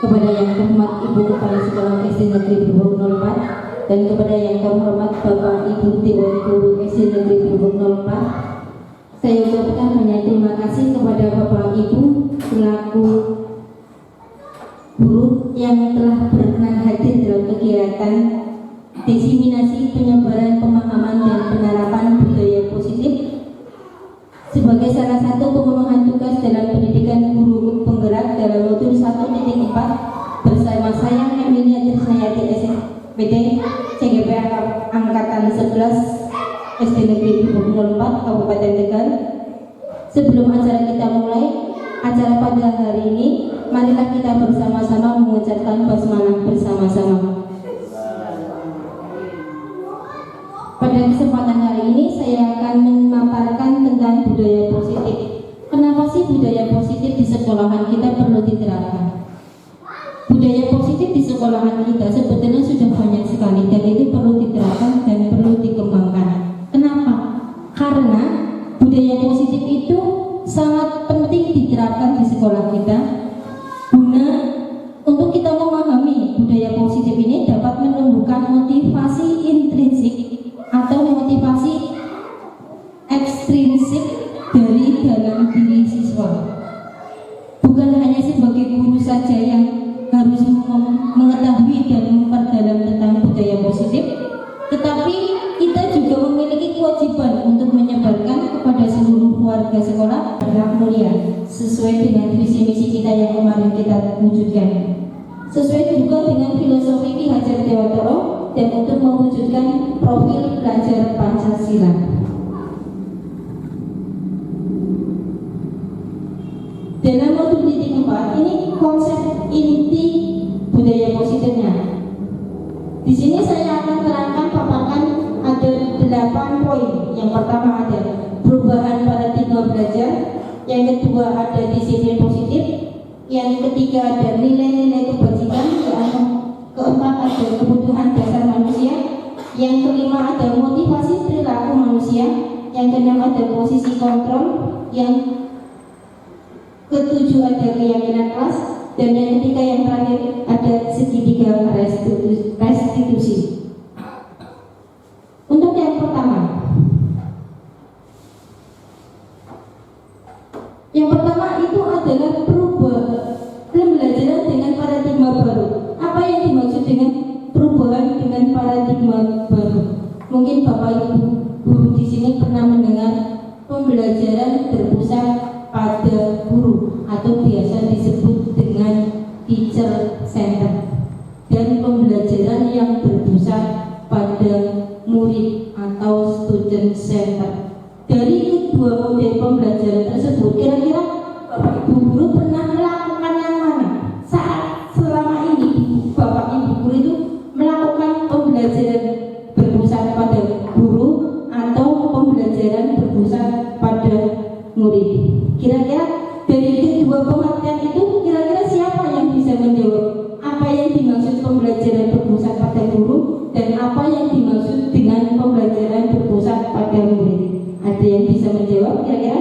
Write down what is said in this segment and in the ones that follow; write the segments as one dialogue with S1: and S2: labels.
S1: kepada yang terhormat Ibu Kepala Sekolah SD Negeri Bubuk 04 dan kepada yang terhormat Bapak Ibu Dewan Guru SD Negeri Bubuk 04, saya ucapkan banyak terima kasih kepada Bapak Ibu selaku guru yang telah berkenan hadir dalam kegiatan diseminasi penyebaran pemahaman dan penerapan budaya positif sebagai salah satu pemenuhan tugas dalam pendidikan guru penggerak dalam modul 1.4 bersama saya Emilia Trisnayati SPD CGP Angkatan 11 SD Negeri Bubuk 04 Kabupaten Tegal. Sebelum acara kita mulai acara pada hari ini, marilah kita bersama-sama mengucapkan basmalah bersama-sama. Pada kesempatan hari ini saya akan memaparkan tentang budaya positif. Kenapa sih budaya positif di sekolahan kita perlu diterapkan? Budaya positif di sekolahan kita sebetulnya sudah banyak sekali dan itu perlu diterapkan dan perlu dikembangkan. Kenapa? Karena budaya positif itu sangat penting diterapkan di sekolah kita guna untuk kita memahami budaya positif ini dapat menumbuhkan motivasi intrinsik atau motivasi ekstrinsik dari dalam diri siswa. Bukan hanya sebagai guru saja yang harus mengetahui dan memperdalam tentang budaya positif, tetapi kita juga memiliki kewajiban untuk menyebarkan kepada seluruh warga sekolah akhlak mulia sesuai dengan visi misi kita yang kemarin kita wujudkan, sesuai juga dengan filosofi Ki Hajar Dewantara dan untuk mewujudkan profil belajar Pancasila. Dalam modul titik 4 ini konsep inti budaya positifnya. Di sini saya akan terangkan paparkan ada 8 poin. Yang pertama ada perubahan paradigma belajar, yang kedua ada disiplin positif, yang ketiga ada nilai-nilai kebajikan, yang keempat ada kebutuhan dasar manusia, yang kelima ada motivasi perilaku manusia, yang keenam ada posisi kontrol, yang ketujuh ada keyakinan kelas, dan yang ketiga yang terakhir ada segitiga restitusi. Untuk yang pertama itu adalah pembelajaran dengan paradigma baru. Apa yang dimaksud dengan perubahan dengan paradigma baru? Mungkin Bapak Ibu guru di sini pernah mendengar pembelajaran berpusat pada guru atau biasa disebut dengan teacher center, dan pembelajaran yang berpusat pada murid atau student center. Dari kedua model pembelajaran tersebut, kira-kira Bapak Ibu guru pernah melakukan yang mana? Saat selama ini Bapak Ibu guru itu melakukan pembelajaran berpusat pada guru atau pembelajaran berpusat pada murid? Kira-kira dari kedua pengertian itu, kira-kira siapa yang bisa menjawab apa yang dimaksud pembelajaran berpusat pada guru dan apa yang dimaksud dengan pembelajaran berpusat pada murid? Ada yang bisa menjawab kira-kira?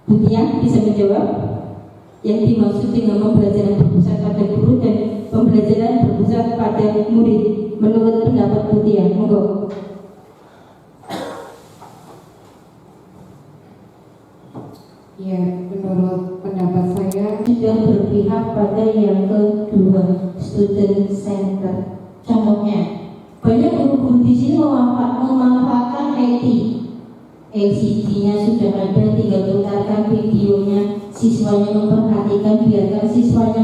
S1: Butia bisa menjawab yang dimaksud dengan pembelajaran berpusat pada guru dan pembelajaran berpusat pada murid menurut pendapat Butia? Monggo.
S2: Ya, menurut pendapat saya
S1: sudah berpihak pada yang kedua, student center. Contohnya, banyak guru-guru di sini memanfaatkan IT. LCD-nya sudah ada, tinggal putarkan videonya, siswanya memperhatikan, biarkan siswanya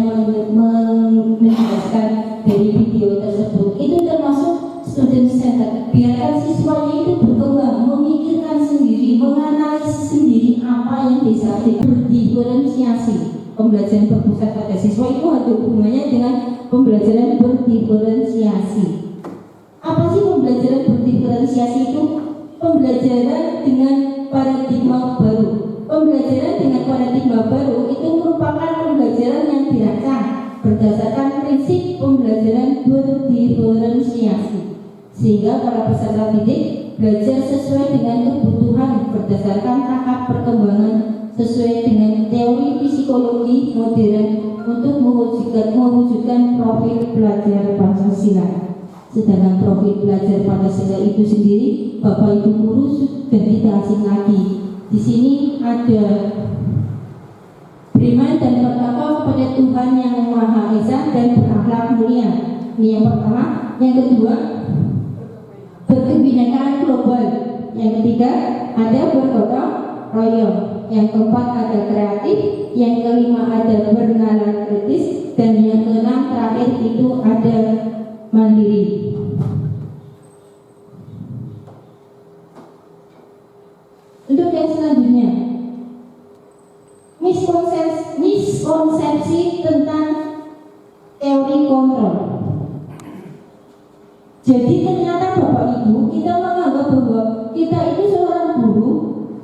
S1: menjelaskan dari video tersebut. Itu termasuk student center. Biarkan siswanya itu berkembang, memikirkan sendiri, menganalisis sendiri apa yang bisa berdiferensiasi. Pembelajaran berpusat pada siswa itu ada hubungannya dengan pembelajaran berdiferensiasi. Apa sih pembelajaran berdiferensiasi itu? Pembelajaran dengan paradigma baru. Pembelajaran dengan paradigma baru itu merupakan pembelajaran yang dirancang berdasarkan prinsip pembelajaran berdiferensiasi, sehingga para peserta didik belajar sesuai dengan kebutuhan berdasarkan tahap perkembangan sesuai dengan teori psikologi modern untuk mewujudkan profil pelajar Pancasila. Sedangkan profil pelajar Pancasila itu sendiri, Bapak Ibu guru sudah tidak asing lagi. Di sini ada beriman dan bertakwa kepada Tuhan yang Maha Esa dan berakhlak mulia. Ini yang pertama. Yang kedua, berkebinekaan global. Yang ketiga, ada bergotong royong. Yang keempat, ada kreatif. Yang kelima, ada bernalar kritis. Dan yang keenam terakhir itu ada mandiri. Untuk yang selanjutnya, miskonsepsi tentang teori kontrol. Jadi ternyata Bapak Ibu, kita menganggap bahwa kita itu seorang guru,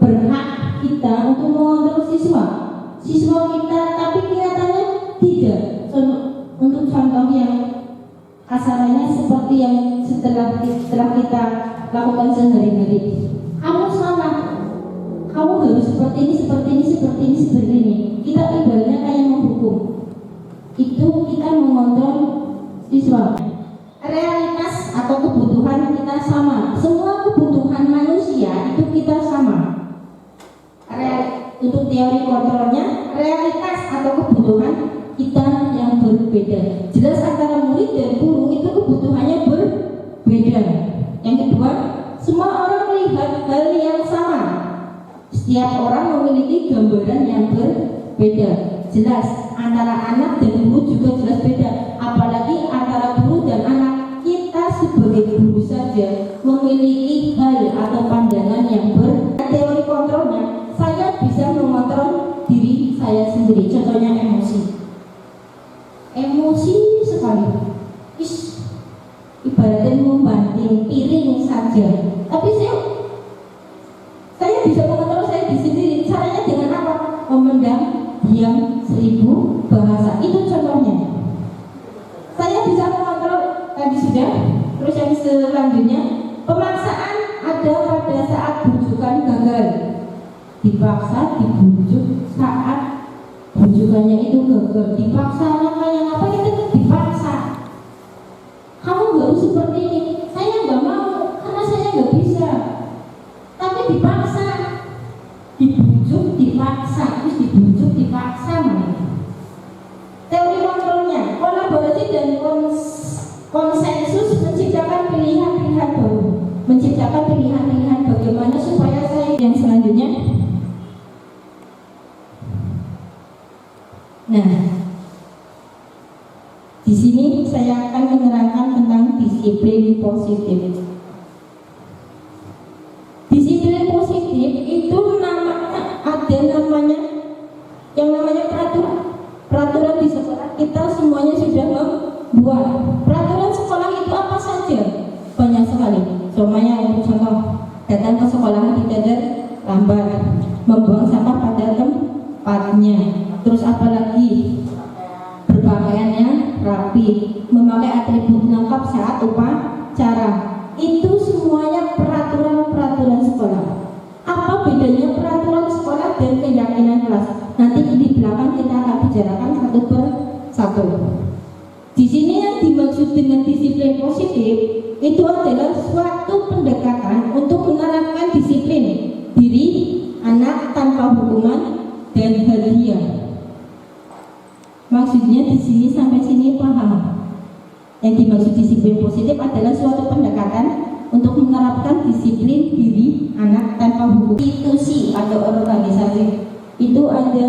S1: berhak kita untuk mengontrol siswa kita, tapi kenyataannya tidak. Untuk contoh yang kasarannya seperti yang setelah kita lakukan sehari-hari, kamu salah, kamu harus seperti ini. Kita ibaratnya kayak menghukum. Itu kita mengontrol siswa. Realitas atau kebutuhan kita sama. Semua kebutuhan manusia itu kita sama. Untuk teori kontrolnya, realitas atau kebutuhan kita yang berbeda. Jelas antara murid dan guru itu kebutuhannya berbeda. Yang kedua, semua orang melihat hal yang sama. Setiap orang memiliki gambaran yang berbeda. Jelas antara anak dan guru juga jelas beda. Apalagi antara guru dan anak. Kita sebagai guru saja memiliki hal atau pandangan yang teori kontrolnya. Saya bisa mengontrol diri saya sendiri. Contohnya emosi sekali. Ibaratnya membanting piring saja. Tapi saya bisa mengontrol saya sendiri. Caranya dengan apa? Memendam diam 1000 bahasa. Itu contohnya. Saya bisa mengontrol tadi sudah. Terus yang selanjutnya, pemaksaan ada pada saat bujukan gagal. Dipaksa, dibujuk saat bujukannya itu gagal. Dipaksanya kayak apa? Kita dipaksa. Kamu harus seperti ini. Saya nggak mau karena saya nggak bisa. Tapi dipaksa, dibujuk, dipaksa, terus dibujuk, dipaksa mana? Teori kontrolnya, kolaborasi dan konsensus menciptakan pilihan-pilihan baru. Menciptakan pilihan-pilihan bagaimana supaya saya yang selanjutnya. Nah, di sini saya akan menerangkan tentang disiplin positif. Disiplin positif itu ada namanya yang namanya peraturan. Peraturan di sekolah kita semuanya sudah membuat. Peraturan sekolah itu apa saja? Banyak sekali. Semuanya untuk contoh, datang ke sekolah tidak lambat, membuang sampah pada tempatnya. Terus apalagi berpakaiannya rapi, memakai atribut lengkap saat upacara. Itu semuanya peraturan sekolah. Apa bedanya peraturan sekolah dan keyakinan kelas? Nanti di belakang kita akan bicarakan satu per satu. Di sini yang dimaksud dengan disiplin positif itu adalah suatu pendekatan untuk menerapkan disiplin diri anak tanpa hukuman dan hadiah. Maksudnya di sini sampai sini paham? Yang dimaksud disiplin positif adalah suatu pendekatan untuk menerapkan disiplin diri anak tanpa hukum. Institusi atau organisasi itu ada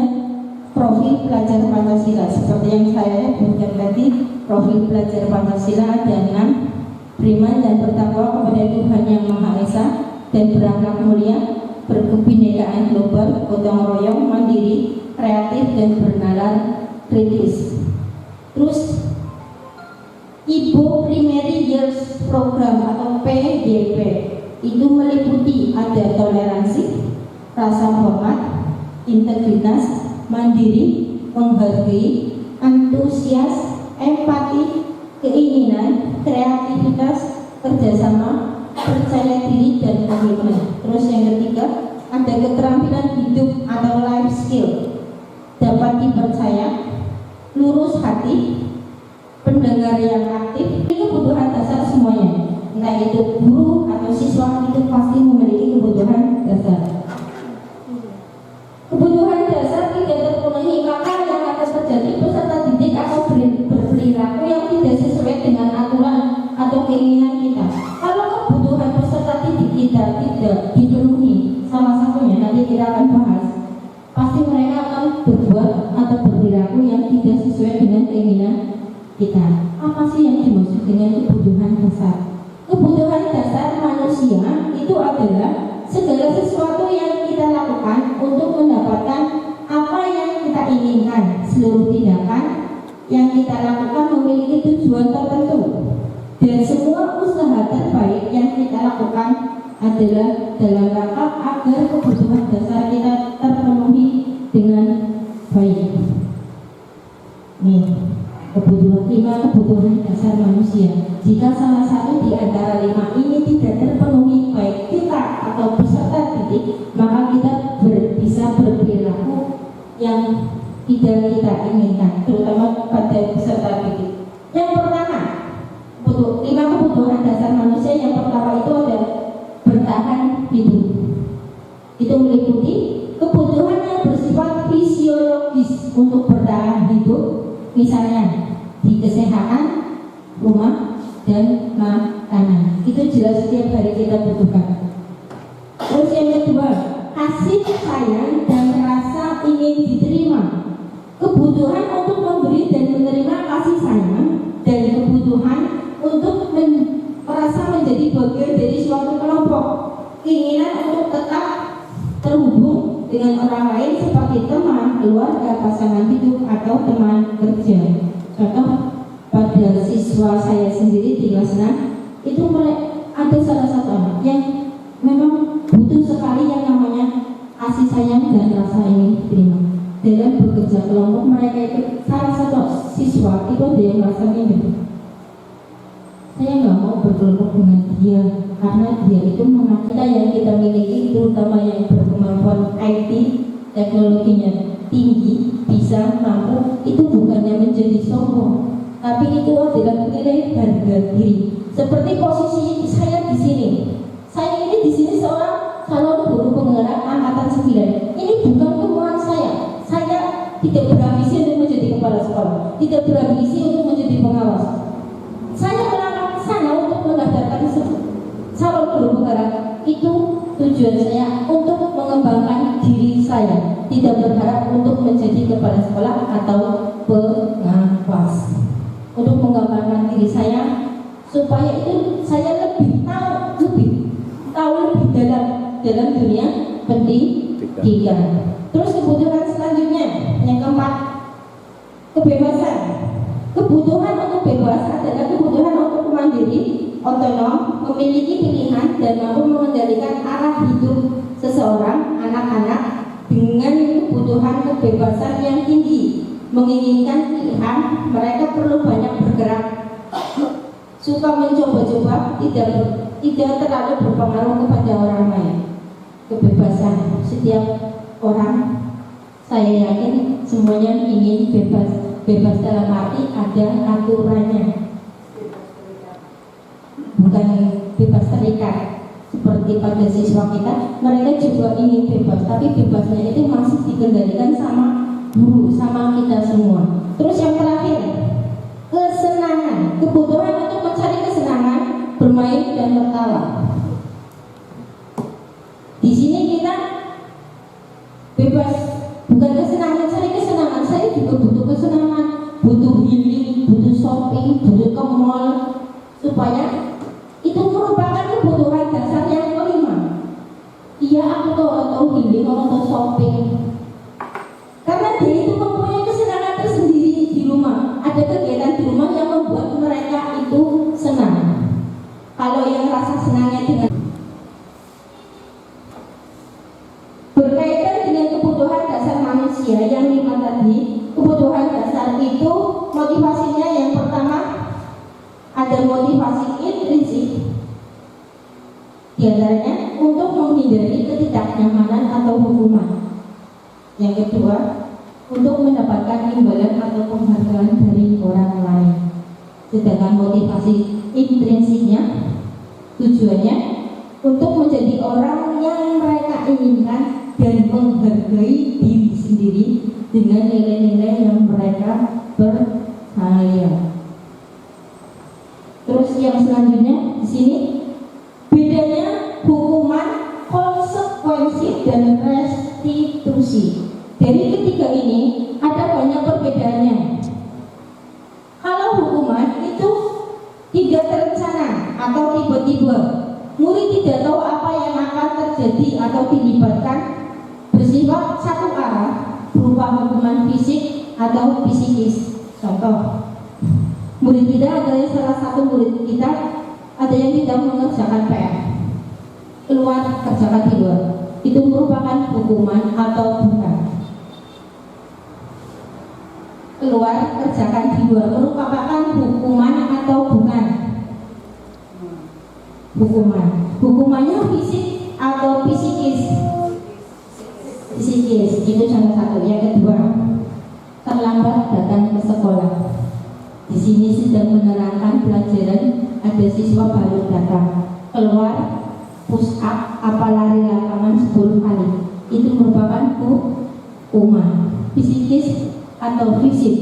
S1: profil pelajar Pancasila seperti yang saya sebutkan tadi. Profil pelajar Pancasila ada 6: beriman dan bertakwa kepada Tuhan yang Maha Esa dan berakhlak mulia, berkebinekaan global, gotong royong, mandiri, kreatif dan bernalar kritis. Terus Ibu Primary Years Program atau PYP itu meliputi ada toleransi, rasa hormat, integritas, mandiri, menghargai, antusias, empati, keinginan, kreativitas, kerjasama, percaya diri dan komitmen. Terus yang ketiga ada keterampilan hidup atau life skill, dapat dipercaya, lurus hati, pendengar yang aktif. Ini kebutuhan dasar semuanya. Entah itu guru atau siswa, itu pasti memiliki kebutuhan dasar. Kebutuhan dasar tidak terpenuhi, maka yang akan terjadi peserta didik atau berperilaku yang tidak sesuai dengan aturan atau keinginan kita. Kalau kebutuhan peserta didik kita tidak dipenuhi, salah satunya nanti kita akan bahas, pasti mereka akan berbuat atau berperilaku yang tidak sesuai dengan keinginan kita. Apa sih yang dimaksud dengan kebutuhan dasar? Kebutuhan dasar manusia itu adalah segala sesuatu yang kita lakukan untuk mendapatkan apa yang kita inginkan. Seluruh tindakan yang kita lakukan memiliki tujuan tertentu, dan semua usaha terbaik yang kita lakukan adalah dalam rangka agar kebutuhan dasar kita terpenuhi dengan baik. Nih, kebutuhan dasar manusia. Jika salah satu di antara 5 ini tidak terpenuhi, baik kita atau peserta didik, maka kita bisa berperilaku yang tidak kita inginkan, terutama pada peserta didik. Yang pertama, 5 kebutuhan dasar manusia. Yang pertama itu adalah bertahan hidup. Itu meliputi kebutuhan yang bersifat fisiologis untuk bertahan hidup, misalnya di kesehatan, rumah, dan makanan. Itu jelas setiap hari kita butuhkan. Terus yang kedua, kasih sayang dan rasa ingin diterima. Kebutuhan untuk memberi dan menerima kasih sayang, dan kebutuhan untuk merasa menjadi bagian dari suatu kelompok. Keinginan untuk tetap terhubung dengan orang lain seperti teman, keluarga, pasangan hidup, atau teman kerja. Contoh, pada siswa saya sendiri di kelas 6 itu ada salah satu anak yang memang butuh sekali yang namanya kasih sayang dan rasa ingin diterima. Dalam bekerja kelompok mereka itu, salah satu siswa itu ada yang merasa minder. Saya nggak mau berkelompok dengan dia karena dia itu mengaku yang kita miliki, terutama yang berkemampuan IT, teknologinya tinggi, bisa mampu, itu bukannya menjadi sombong, tapi itu adalah nilai harga diri. Seperti posisi saya di sini. Saya ini di sini seorang calon guru penggerak angkatan 9. Ini bukan kemauan saya. Saya tidak berambisi untuk menjadi kepala sekolah, tidak berambisi untuk menjadi pengawas. Saya melamar ke sana untuk mendaftarkan calon guru penggerak. Itu tujuan saya untuk mengembangkan diri saya, tidak berharap untuk menjadi kepala sekolah atau pengawas. Untuk mengembangkan diri saya supaya itu saya lebih tahu dalam dunia pendidikan. Terus kebutuhan selanjutnya yang keempat, kebebasan. Kebutuhan untuk bebas adalah kebutuhan untuk mandiri, otonom, memiliki pilihan, dan mampu mengendalikan arah hidup seseorang. Anak-anak dengan kebutuhan kebebasan yang tinggi, menginginkan pilihan, mereka perlu banyak bergerak, suka mencoba-coba, tidak terlalu berpengaruh kepada orang lain. Kebebasan, setiap orang, saya yakin semuanya ingin bebas. Bebas dalam arti ada aturannya, bukan bebas terikat seperti pada siswa kita. Mereka juga ingin bebas, tapi bebasnya itu masih dikendalikan sama guru, sama kita semua. Terus yang terakhir, kesenangan. Kebutuhan untuk mencari kesenangan, bermain dan tertawa. Di sini kita bebas, bukan kesenangan, cari kesenangan. Saya juga butuh kesenangan, butuh healing, butuh shopping, butuh ke mall, supaya itu merupakan kebutuhan dasar yang kelima. Iya, aku tahu healing, aku tahu shopping, karena dia itu mempunyai kesenangan tersendiri di rumah. Ada kegiatan di rumah yang membuat mereka itu senang. Kalau yang rasa senangnya dengan berkaitan dengan kebutuhan dasar manusia yang 5 tadi, kebutuhan dasar itu motivasinya yang pertama ada motivasi intrinsik, diantaranya untuk menghindari ketidaknyamanan atau hukuman. Yang kedua, untuk mendapatkan imbalan atau penghargaan dari orang lain. Sedangkan motivasi intrinsiknya, tujuannya untuk menjadi orang yang mereka inginkan dan menghargai diri sendiri dengan nilai-nilai yang mereka percaya. Terus yang selanjutnya di sini bedanya hukuman, konsekuensi dan restitusi. Dari ketiga ini ada banyak perbedaannya. Kalau hukuman itu tidak terencana atau tiba-tiba, murid tidak tahu apa yang akan terjadi atau dilibatkan, bersifat satu arah berupa hukuman fisik atau psikis. Contoh, murid kita ada salah satu murid kita ada yang tidak mengerjakan PR, keluar kerjakan di luar, itu merupakan hukuman atau bukan? Keluar kerjakan di luar merupakan hukuman atau bukan? Hukuman. Hukumannya fisik atau psikis? Psikis. Itu salah satu. Yang kedua, terlambat datang ke sekolah. Di sini sedang menerangkan pelajaran, ada siswa baru datang, keluar push up apa lari lapangan 10 kali, itu merupakan hukuman psikis atau fisik?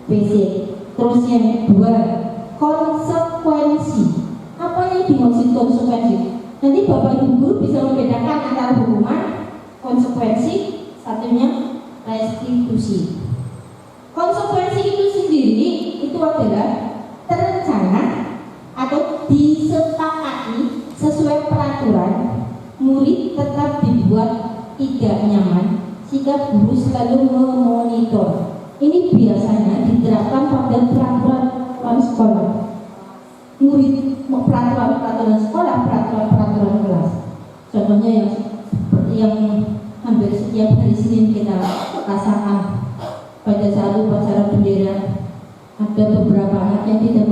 S1: Fisik. Terus yang kedua, konsekuensi. Apa yang dimaksud konsekuensi? Nanti Bapak Ibu guru bisa membedakan antara hukuman, konsekuensi, satunya restitusi. Konsekuensi itu sendiri itu adalah terencana atau disepakati sesuai peraturan, murid tetap dibuat tidak nyaman jika guru selalu memonitor. Ini biasanya diterapkan pada peraturan sekolah. Murid peraturan sekolah, peraturan kelas. Contohnya yang seperti yang hampir setiap hari Senin kita rasakan pada saat upacara bendera, ada beberapa anak yang tidak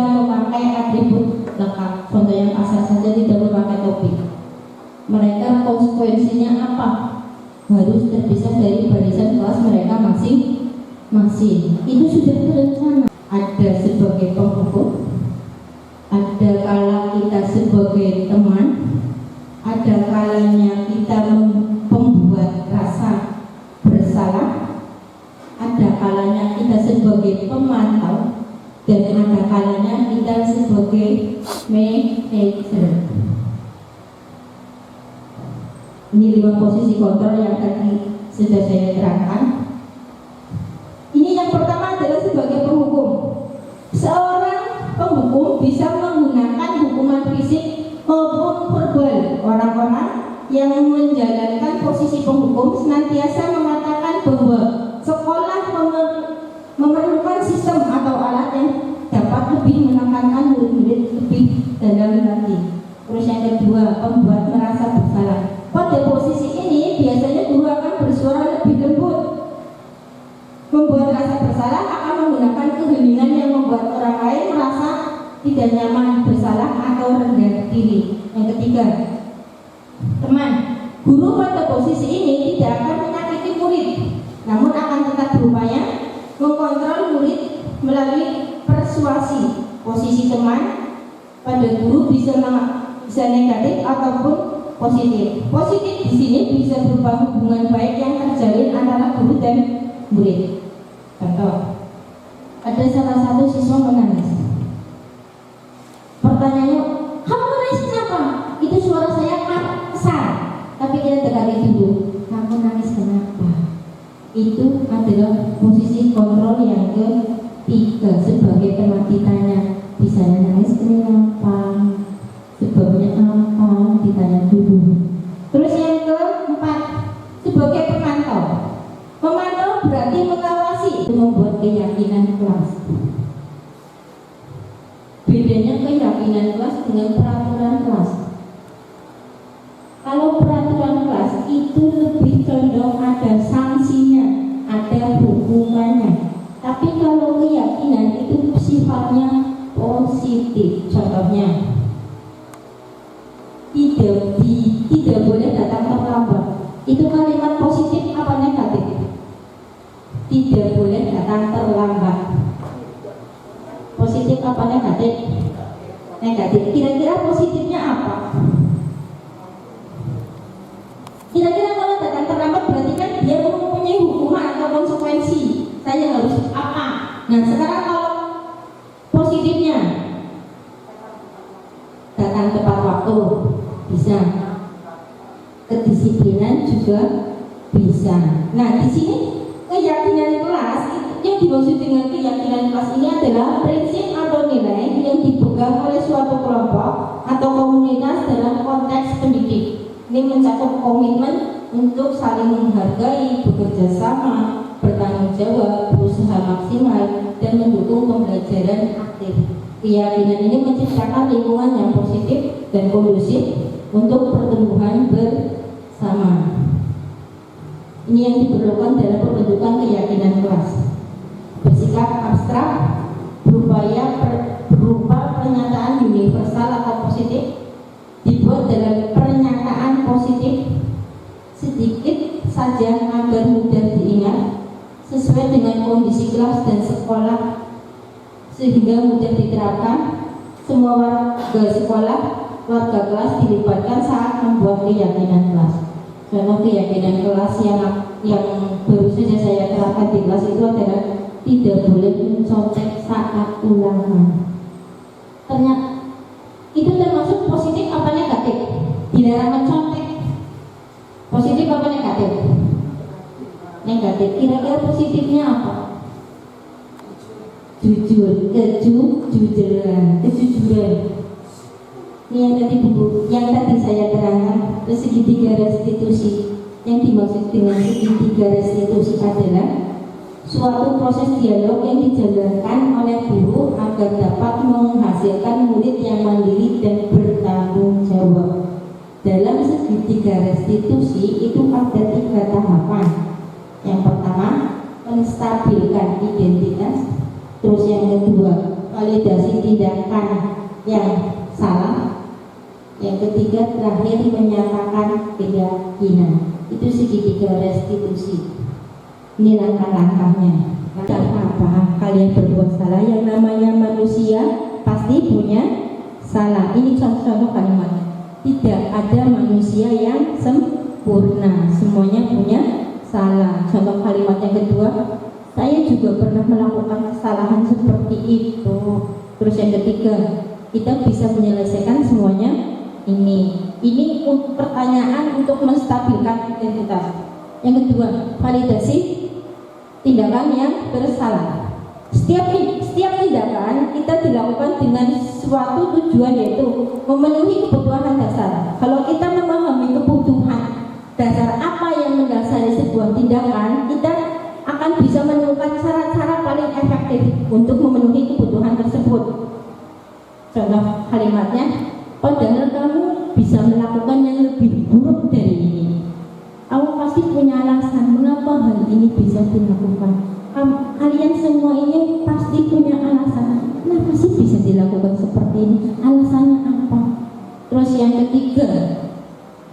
S1: memakai atribut lengkap. Contoh yang kasar saja, tidak memakai topi. Mereka konsekuensinya apa? Harus terpisah dari barisan kelas mereka masing-masing. Itu sudah terencana. Ada sebagai penghukum, ada kala kita sebagai teman, ada kalanya kita membuat rasa bersalah, ada kalanya kita sebagai pemantau, dan ada kalanya kita sebagai manajer. Ini 5 posisi kontrol yang tadi sudah saya terangkan. Ini yang pertama adalah sebagai penghukum. Seorang penghukum bisa menggunakan hukuman fisik maupun verbal. Orang-orang yang menjalankan posisi penghukum senantiasa mengatakan bahwa sekolah memerlukan sistem atau alat yang dapat lebih menekankan murid-murid lebih dalam lagi. Terus yang kedua, pembuat merasa bersalah. Pada posisi ini biasanya guru akan bersuara lebih lembut. Membuat rasa bersalah akan menggunakan keheningan yang membuat orang lain merasa tidak nyaman, bersalah atau rendah diri. Yang ketiga, teman, guru pada posisi ini tidak akan menyakiti murid, namun akan tetap berupaya mengontrol murid melalui persuasi. Posisi teman pada guru bisa negatif ataupun positif. Positif di sini bisa berupa hubungan baik yang terjalin antara guru dan murid. Contoh, ada salah satu siswa menangis. Pertanyaannya, kamu nangis kenapa? Itu suara saya kasar. Tapi kita dekati dulu, kamu nangis kenapa? Itu adalah posisi kontrol yang ketiga. Sebagai teman ditanya, bisa nangis kenapa? Sebabnya apa? Ditanya dulu. Terus yang keempat, sebagai pemantau. Pemantau berarti mengawasi, itu membuat keyakinan kelas. Bedanya keyakinan kelas dengan peraturan kelas. Kalau peraturan kelas itu lebih condong ada sanksinya, ada hukumannya. Tapi kalau keyakinan itu sifatnya positif. Contohnya, tidak boleh datang terlambat. Itu kalimat positif apa tidak boleh datang terlambat. Positif apa negatif? Negatif. Kira-kira positifnya apa? Kira-kira kalau datang terlambat berarti kan dia mempunyai hukuman atau konsekuensi. Saya harus apa? Nah sekarang kalau positifnya datang tepat waktu bisa, kedisiplinan juga bisa. Nah di sini keyakinan kelas, yang dimaksud dengan keyakinan kelas ini adalah prinsip atau nilai yang dipegang oleh suatu kelompok atau komunitas dalam konteks pendidik. Ini mencakup komitmen untuk saling menghargai, bekerja sama, bertanggung jawab, berusaha maksimal, dan mendukung pembelajaran aktif. Keyakinan ini menciptakan lingkungan yang positif dan kondusif untuk pertumbuhan bersama. Ini yang diperlukan dalam pembentukan keyakinan kelas. Bersikap abstrak, berupa pernyataan universal atau positif, dibuat dalam pernyataan positif sedikit saja agar mudah diingat, sesuai dengan kondisi kelas dan sekolah sehingga mudah diterapkan. Semua warga sekolah, warga kelas dilibatkan saat membuat keyakinan kelas. Contoh keyakinan kelas yang baru saja saya terapkan di kelas itu adalah tidak boleh mencontek saat ulangan. Ternyata itu termasuk positif apa negatif? Dilarang mencontek. Positif apa negatif? Negatif. Kira-kira positifnya apa? Jujur, kejujuran. Ini yang tadi saya terangkan, segitiga restitusi. Yang dimaksud dengan segitiga restitusi adalah suatu proses dialog yang dijalankan oleh guru agar dapat menghasilkan murid yang mandiri dan bertanggung jawab. Dalam segitiga restitusi itu ada 3 tahapan. Yang pertama, menstabilkan identitas. Terus yang kedua, validasi tindakan yang salah. Yang ketiga, terakhir menyatakan keyakinan. Itu segitiga restitusi. Ini langkah-langkahnya. Apa kalian berbuat salah? Yang namanya manusia pasti punya salah. Ini contoh-contoh kalimatnya. Tidak ada manusia yang sempurna, semuanya punya salah. Contoh kalimat yang kedua, saya juga pernah melakukan kesalahan seperti itu. Terus yang ketiga, kita bisa menyelesaikan semuanya ini. Ini pertanyaan untuk menstabilkan identitas. Yang kedua, validasi tindakan yang bersalah. Setiap tindakan kita dilakukan dengan suatu tujuan, yaitu memenuhi kebutuhan dasar. Kalau kita memahami kebutuhan dasar apa yang mendasari sebuah tindakan, kita akan bisa menemukan cara-cara paling efektif untuk memenuhi kebutuhan tersebut. Contoh kalimatnya, padahal kamu bisa melakukan yang lebih buruk dari ini. Kamu pasti punya alasan mengapa hal ini bisa dilakukan. Kalian semua ini pasti punya alasan. Kenapa sih bisa dilakukan seperti ini? Alasannya apa? Terus yang ketiga,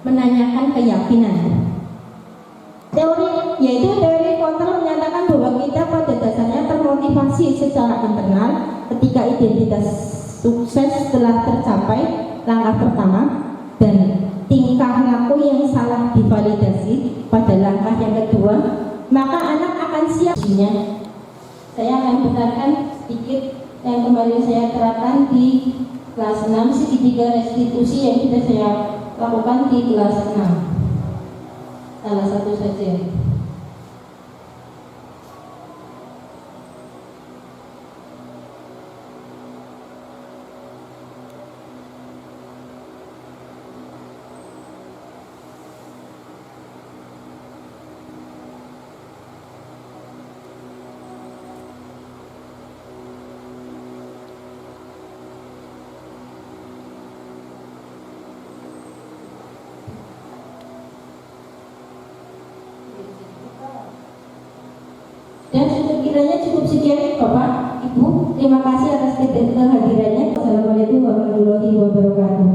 S1: menanyakan keyakinan. Yaitu teori kontrol menyatakan bahwa kita pada dasarnya termotivasi secara internal ketika identitas sukses telah tercapai, langkah pertama, dan tingkah laku yang salah divalidasi pada langkah yang kedua, maka anak akan siap. Saya akan putarkan sedikit yang kembali saya terapkan di kelas 6, segitiga restitusi yang sudah saya lakukan di kelas 6. Salah satu saja. Dan sekiranya cukup sekian Bapak, Ibu. Terima kasih atas kehadirannya. Assalamualaikum warahmatullahi wabarakatuh.